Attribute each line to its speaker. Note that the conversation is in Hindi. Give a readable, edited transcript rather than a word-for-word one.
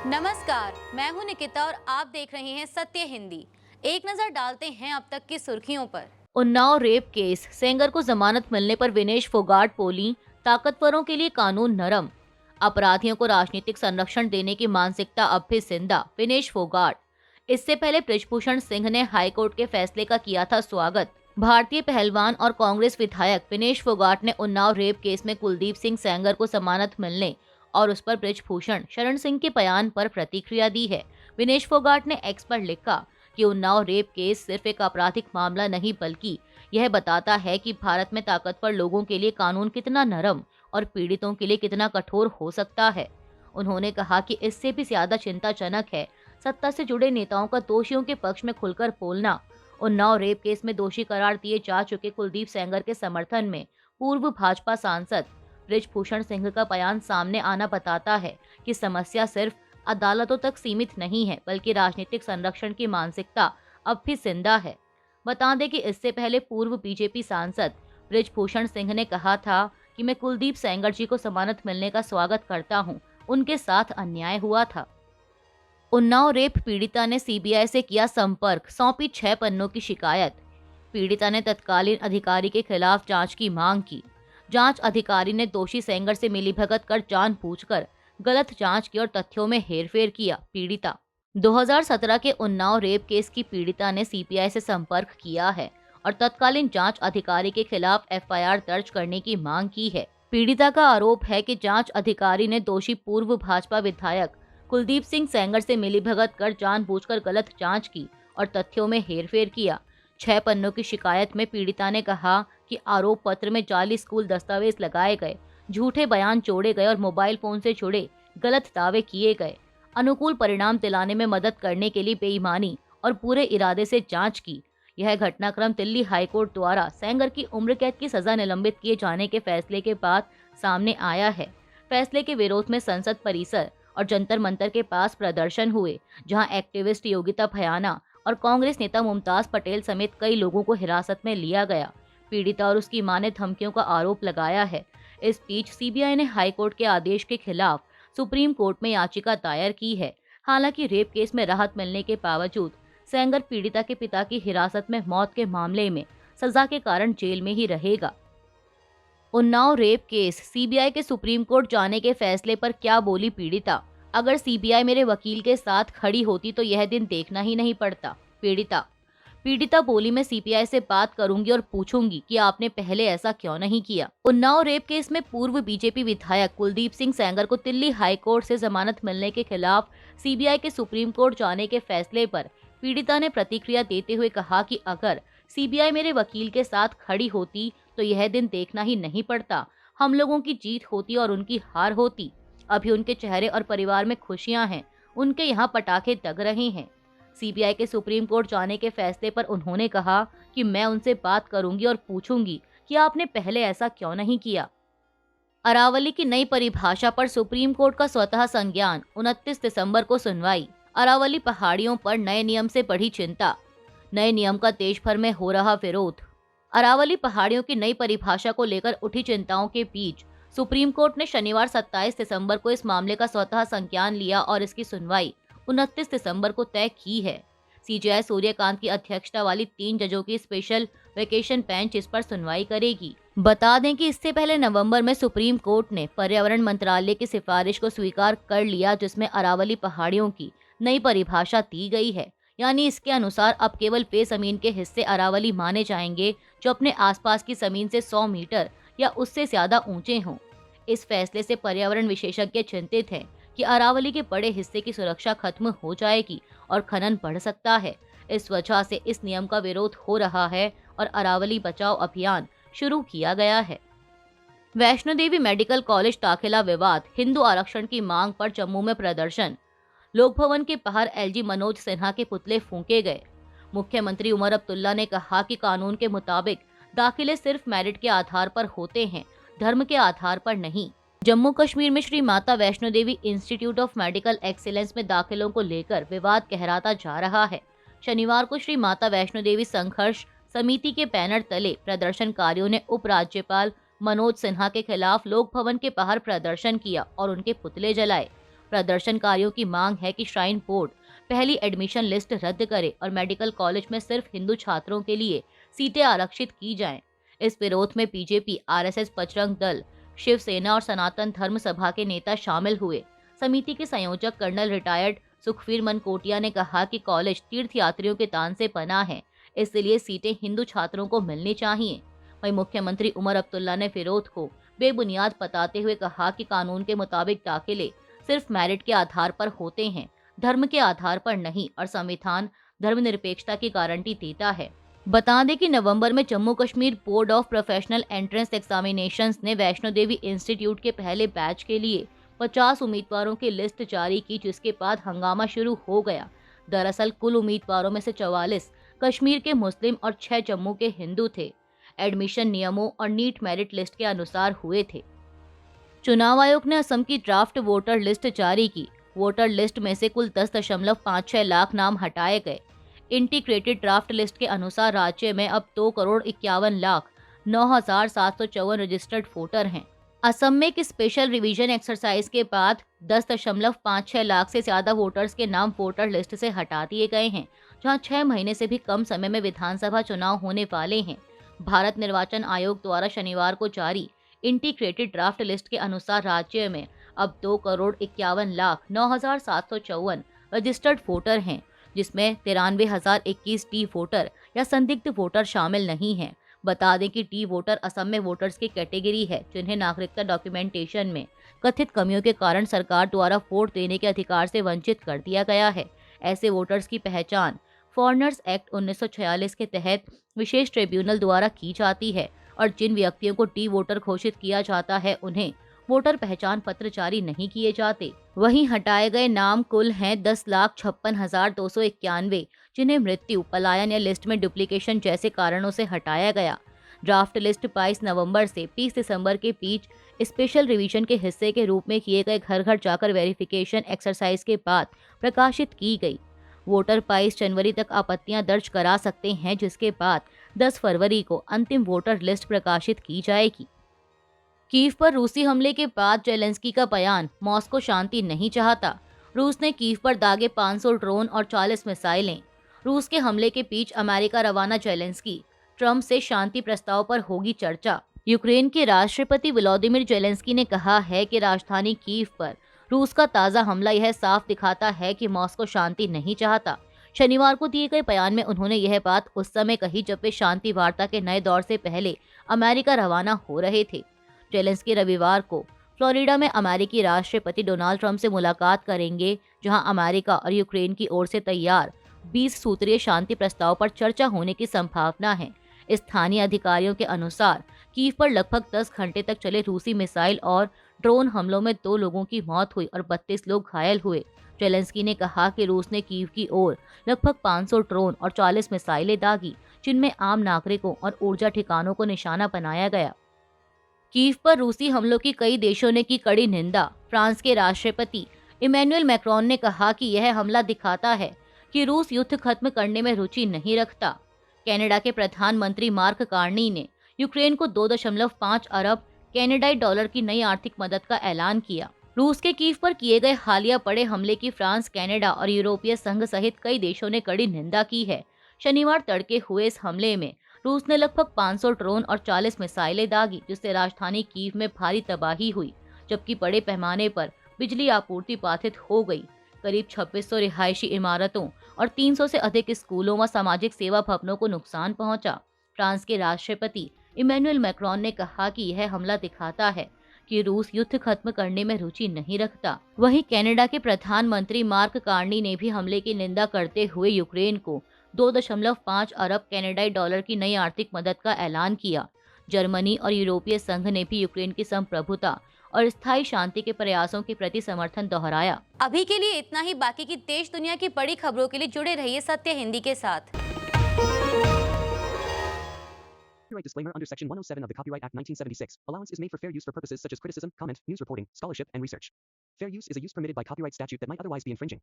Speaker 1: नमस्कार, मैं हूं निकिता और आप देख रहे हैं सत्य हिंदी। एक नजर डालते हैं अब तक की सुर्खियों पर।
Speaker 2: उन्नाव रेप केस, सेंगर को जमानत मिलने पर विनेश फोगाट बोली, ताकतवरों के लिए कानून नरम। अपराधियों को राजनीतिक संरक्षण देने की मानसिकता अब भी जिंदा, विनेश फोगाट। इससे पहले बृजभूषण सिंह ने हाईकोर्ट के फैसले का किया था स्वागत। भारतीय पहलवान और कांग्रेस विधायक विनेश फोगाट ने उन्नाव रेप केस में कुलदीप सिंह सेंगर को जमानत मिलने और उस पर बृजभूषण शरण सिंह के बयान पर प्रतिक्रिया दी है। विनेश फोगाट ने एक्स पर लिखा कि उन्नाव रेप केस सिर्फ एक आपराधिक मामला नहीं बल्कि यह बताता है कि भारत में ताकतवर लोगों के लिए कानून कितना नरम और पीड़ितों के लिए कितना कठोर हो सकता है। उन्होंने कहा कि इससे भी ज्यादा चिंताजनक है सत्ता से जुड़े नेताओं का दोषियों के पक्ष में खुलकर बोलना। उन्नाव रेप केस में दोषी करार दिए जा चुके कुलदीप सेंगर के समर्थन में पूर्व भाजपा सांसद बृजभूषण सिंह का बयान सामने आना बताता है कि समस्या सिर्फ अदालतों तक सीमित नहीं है बल्कि राजनीतिक संरक्षण की मानसिकता अब भी जिंदा है। बता दें कि इससे पहले पूर्व बीजेपी सांसद बृजभूषण सिंह ने कहा था कि मैं कुलदीप सेंगर जी को जमानत मिलने का स्वागत करता हूं, उनके साथ अन्याय हुआ था। उन्नाव रेप पीड़िता ने सीबीआई से किया संपर्क, सौंपी 6 पन्नों की शिकायत। पीड़िता ने तत्कालीन अधिकारी के खिलाफ जांच की मांग की। जांच अधिकारी ने दोषी सेंगर से मिलीभगत कर जानबूझकर गलत जांच की और तथ्यों में हेरफेर किया। पीड़िता 2017 के उन्नाव रेप केस की पीड़िता ने सीबीआई से संपर्क किया है और तत्कालीन जांच अधिकारी के खिलाफ एफआईआर दर्ज करने की मांग की है। पीड़िता का आरोप है कि जांच अधिकारी ने दोषी पूर्व भाजपा विधायक कुलदीप सिंह सेंगर से मिलीभगत कर जानबूझकर गलत जांच की और तथ्यों में हेरफेर किया। 6 पन्नों की शिकायत में पीड़िता ने कहा कि आरोप पत्र में जाली स्कूल दस्तावेज लगाए गए, झूठे बयान जोड़े गए और मोबाइल फोन से जुड़े गलत दावे किए गए। अनुकूल परिणाम दिलाने में मदद करने के लिए बेईमानी और पूरे इरादे से जांच की। यह घटनाक्रम दिल्ली हाईकोर्ट द्वारा सेंगर की उम्र कैद की सजा निलंबित किए जाने के फैसले के बाद सामने आया है। फैसले के विरोध में संसद परिसर और जंतर मंतर के पास प्रदर्शन हुए, जहां एक्टिविस्ट योगिता भयाना और कांग्रेस नेता मुमताज पटेल समेत कई लोगों को हिरासत में लिया गया। पीड़िता और उसकी मां ने धमकियों का आरोप लगाया है। इस बीच सीबीआई ने हाईकोर्ट के आदेश के खिलाफ सुप्रीम कोर्ट में याचिका दायर की है। हालांकि रेप केस में राहत मिलने के बावजूद सेंगर पीड़िता के पिता की हिरासत में मौत के मामले में सजा के कारण जेल में ही रहेगा। उन्नाव रेप केस, सीबीआई के सुप्रीम कोर्ट जाने के फैसले पर क्या बोली पीड़िता। अगर सीबीआई मेरे वकील के साथ खड़ी होती तो यह दिन देखना ही नहीं पड़ता। पीड़िता बोली, मैं सीबीआई से बात करूंगी और पूछूंगी कि आपने पहले ऐसा क्यों नहीं किया। उन्नाव रेप केस में पूर्व बीजेपी विधायक कुलदीप सिंह सेंगर को दिल्ली हाई कोर्ट से जमानत मिलने के खिलाफ सीबीआई के सुप्रीम कोर्ट जाने के फैसले पर पीड़िता ने प्रतिक्रिया देते हुए कहा कि अगर सीबीआई मेरे वकील के साथ खड़ी होती तो यह दिन देखना ही नहीं पड़ता। हम लोगों की जीत होती और उनकी हार होती। अभी उनके चेहरे और परिवार में खुशियां हैं, उनके यहाँ पटाखे दग रहे हैं। सीबीआई के सुप्रीम कोर्ट जाने के फैसले पर उन्होंने कहा कि मैं उनसे बात करूंगी और पूछूंगी कि आपने पहले ऐसा क्यों नहीं किया। अरावली की नई परिभाषा पर सुप्रीम कोर्ट का स्वतः संज्ञान, 29 दिसंबर को सुनवाई। अरावली पहाड़ियों पर नए नियम से बढ़ी चिंता, नए नियम का देश भर में हो रहा विरोध। अरावली पहाड़ियों की नई परिभाषा को लेकर उठी चिंताओं के बीच सुप्रीम कोर्ट ने शनिवार 27 दिसंबर को इस मामले का स्वतः संज्ञान लिया और इसकी सुनवाई 29 दिसंबर को तय की है। सीजेआई सूर्यकांत की अध्यक्षता वाली 3 जजों की स्पेशल वेकेशन बेंच इस पर सुनवाई करेगी। बता दें कि इससे पहले नवंबर में सुप्रीम कोर्ट ने पर्यावरण मंत्रालय की सिफारिश को स्वीकार कर लिया, जिसमें अरावली पहाड़ियों की नई परिभाषा दी गई है। यानी इसके अनुसार अब केवल वे जमीन के हिस्से अरावली माने जाएंगे जो अपने आसपास की जमीन से 100 मीटर या उससे ज्यादा ऊंचे हों। इस फैसले से पर्यावरण विशेषज्ञ चिंतित हैं कि अरावली के बड़े हिस्से की सुरक्षा खत्म हो जाएगी और खनन बढ़ सकता है। इस वजह से इस नियम का विरोध हो रहा है और अरावली बचाओ अभियान शुरू किया गया है। वैष्णो देवी मेडिकल कॉलेज दाखिला विवाद, हिंदू आरक्षण की मांग पर जम्मू में प्रदर्शन। लोक भवन के बाहर एलजी मनोज सिन्हा के पुतले फूंके गए। मुख्यमंत्री उमर अब्दुल्ला ने कहा कि कानून के मुताबिक दाखिले सिर्फ मेरिट के आधार पर होते हैं, धर्म के आधार पर नहीं। जम्मू कश्मीर में Shri Mata Vaishno Devi institute of medical excellence में दाखिलों को लेकर विवाद गहराता जा रहा है। शनिवार को श्री माता वैष्णो देवी संघर्ष समिति के बैनर तले प्रदर्शनकारियों ने उपराज्यपाल मनोज सिन्हा के खिलाफ लोक भवन के बाहर प्रदर्शन किया और उनके पुतले जलाए। प्रदर्शनकारियों की मांग है कि श्राइन बोर्ड पहली एडमिशन लिस्ट रद्द करे और मेडिकल कॉलेज में सिर्फ हिंदू छात्रों के लिए सीटें आरक्षित की जाएं। इस विरोध में बीजेपी, आरएसएस, बजरंग दल, शिवसेना और सनातन धर्म सभा के नेता शामिल हुए। समिति के संयोजक कर्नल रिटायर्ड सुखवीर मनकोटिया ने कहा कि कॉलेज तीर्थयात्रियों के दान से पना है, इसलिए सीटें हिंदू छात्रों को मिलनी चाहिए। वहीं मुख्यमंत्री उमर अब्दुल्ला ने विरोध को बेबुनियाद बताते हुए कहा कि कानून के मुताबिक दाखिले सिर्फ मेरिट के आधार पर होते हैं, धर्म के आधार पर नहीं, और संविधान धर्मनिरपेक्षता की गारंटी देता है। बता दें कि नवंबर में Jammu Kashmir board of professional entrance examinations ने वैष्णो देवी इंस्टीट्यूट के पहले बैच के लिए 50 उम्मीदवारों की लिस्ट जारी की, जिसके बाद हंगामा शुरू हो गया। दरअसल कुल उम्मीदवारों में से 44 कश्मीर के मुस्लिम और 6 जम्मू के हिंदू थे। एडमिशन नियमों और नीट मेरिट लिस्ट के अनुसार हुए थे। चुनाव आयोग ने असम की ड्राफ्ट वोटर लिस्ट जारी की। वोटर लिस्ट में से कुल 10.56 लाख नाम हटाए गए। इंटीग्रेटेड ड्राफ्ट लिस्ट के अनुसार राज्य में अब 2,51,09,754 रजिस्टर्ड वोटर हैं। असम में एक स्पेशल रिवीजन एक्सरसाइज के बाद 10.56 लाख से ज्यादा वोटर्स के नाम वोटर लिस्ट से हटा दिए गए हैं, जहां 6 महीने से भी कम समय में विधानसभा चुनाव होने वाले हैं। भारत निर्वाचन आयोग द्वारा शनिवार को जारी इंटीग्रेटेड ड्राफ्ट लिस्ट के अनुसार राज्य में अब 2,51,09,754 रजिस्टर्ड वोटर हैं, जिसमें 93,021 टी वोटर या संदिग्ध वोटर शामिल नहीं हैं। बता दें कि टी वोटर असम में वोटर्स की कैटेगरी है जिन्हें नागरिकता डॉक्यूमेंटेशन में कथित कमियों के कारण सरकार द्वारा वोट देने के अधिकार से वंचित कर दिया गया है। ऐसे वोटर्स की पहचान फॉरेनर्स एक्ट 1946 के तहत विशेष ट्रिब्यूनल द्वारा की जाती है और जिन व्यक्तियों को टी वोटर घोषित किया जाता है उन्हें वोटर पहचान पत्र जारी नहीं किए जाते। वहीं हटाए गए नाम कुल हैं 10,56,291, जिन्हें मृत्यु, पलायन या लिस्ट में डुप्लीकेशन जैसे कारणों से हटाया गया। ड्राफ्ट लिस्ट 22 नवंबर से 20 दिसंबर के बीच स्पेशल रिवीजन के हिस्से के रूप में किए गए घर घर जाकर वेरिफिकेशन एक्सरसाइज के बाद प्रकाशित की गई। वोटर 22 जनवरी तक आपत्तियां दर्ज करा सकते हैं, जिसके बाद 10 फरवरी को अंतिम वोटर लिस्ट प्रकाशित की जाएगी। कीव पर रूसी हमले के बाद जेलेंस्की का बयान, मॉस्को शांति नहीं चाहता। रूस ने कीव पर दागे 500 ड्रोन और 40 मिसाइलें। रूस के हमले के बीच अमेरिका रवाना जेलेंस्की, ट्रंप से शांति प्रस्ताव पर होगी चर्चा। यूक्रेन के राष्ट्रपति व्लादिमीर जेलेंस्की ने कहा है कि राजधानी कीव पर रूस का ताज़ा हमला यह साफ दिखाता है कि मॉस्को शांति नहीं चाहता। शनिवार को दिए गए बयान में उन्होंने यह बात उस समय कही जब वे शांति वार्ता के नए दौर से पहले अमेरिका रवाना हो रहे थे। जेलेंस्की रविवार को फ्लोरिडा में अमेरिकी राष्ट्रपति डोनाल्ड ट्रंप से मुलाकात करेंगे, जहां अमेरिका और यूक्रेन की ओर से तैयार 20 सूत्रीय शांति प्रस्ताव पर चर्चा होने की संभावना है। स्थानीय अधिकारियों के अनुसार कीव पर लगभग 10 घंटे तक चले रूसी मिसाइल और ड्रोन हमलों में 2 लोगों की मौत हुई और 32 लोग घायल हुए। जेलेंस्की ने कहा कि रूस ने कीव की ओर लगभग 500 ड्रोन और 40 मिसाइलें दागी, जिनमें आम नागरिकों और ऊर्जा ठिकानों को निशाना बनाया गया। कीव पर रूसी हमलों की कई देशों ने की कड़ी निंदा। फ्रांस के राष्ट्रपति इमैनुअल मैक्रोन ने कहा कि यह हमला दिखाता है कि रूस युद्ध खत्म करने में रुचि नहीं रखता। कनाडा के प्रधानमंत्री मार्क कार्नी ने यूक्रेन को 2.5 अरब कनाडाई डॉलर की नई आर्थिक मदद का ऐलान किया। रूस के कीव पर किए गए हालिया बड़े हमले की फ्रांस, कनाडा और यूरोपीय संघ सहित कई देशों ने कड़ी निंदा की है। शनिवार तड़के हुए इस हमले में रूस ने लगभग 500 ड्रोन और 40 मिसाइलें दागी, जिससे राजधानी कीव में भारी तबाही हुई, जबकि बड़े पैमाने पर बिजली आपूर्ति बाधित हो गई। करीब 2600 रिहायशी इमारतों और 300 से अधिक स्कूलों व सामाजिक सेवा भवनों को नुकसान पहुंचा। फ्रांस के राष्ट्रपति इमैनुअल मैक्रोन ने कहा कि यह हमला दिखाता है कि रूस युद्ध खत्म करने में रुचि नहीं रखता। वहीं कनाडा के प्रधानमंत्री मार्क कार्नी ने भी हमले की निंदा करते हुए यूक्रेन को 2.5 अरब कनाडाई डॉलर की नई आर्थिक मदद का ऐलान किया। जर्मनी और यूरोपीय संघ ने भी यूक्रेन की संप्रभुता और स्थायी शांति के प्रयासों के प्रति समर्थन दोहराया।
Speaker 1: अभी के लिए इतना ही। बाकी की देश दुनिया की बड़ी खबरों के लिए जुड़े रहिए सत्य हिंदी के साथ।
Speaker 3: Copyright disclaimer under Section 107 of the Copyright Act 1976. Allowance is made for fair use for purposes such as criticism, comment, news reporting, scholarship, and research. Fair use is a use permitted by copyright statute that might otherwise be infringing.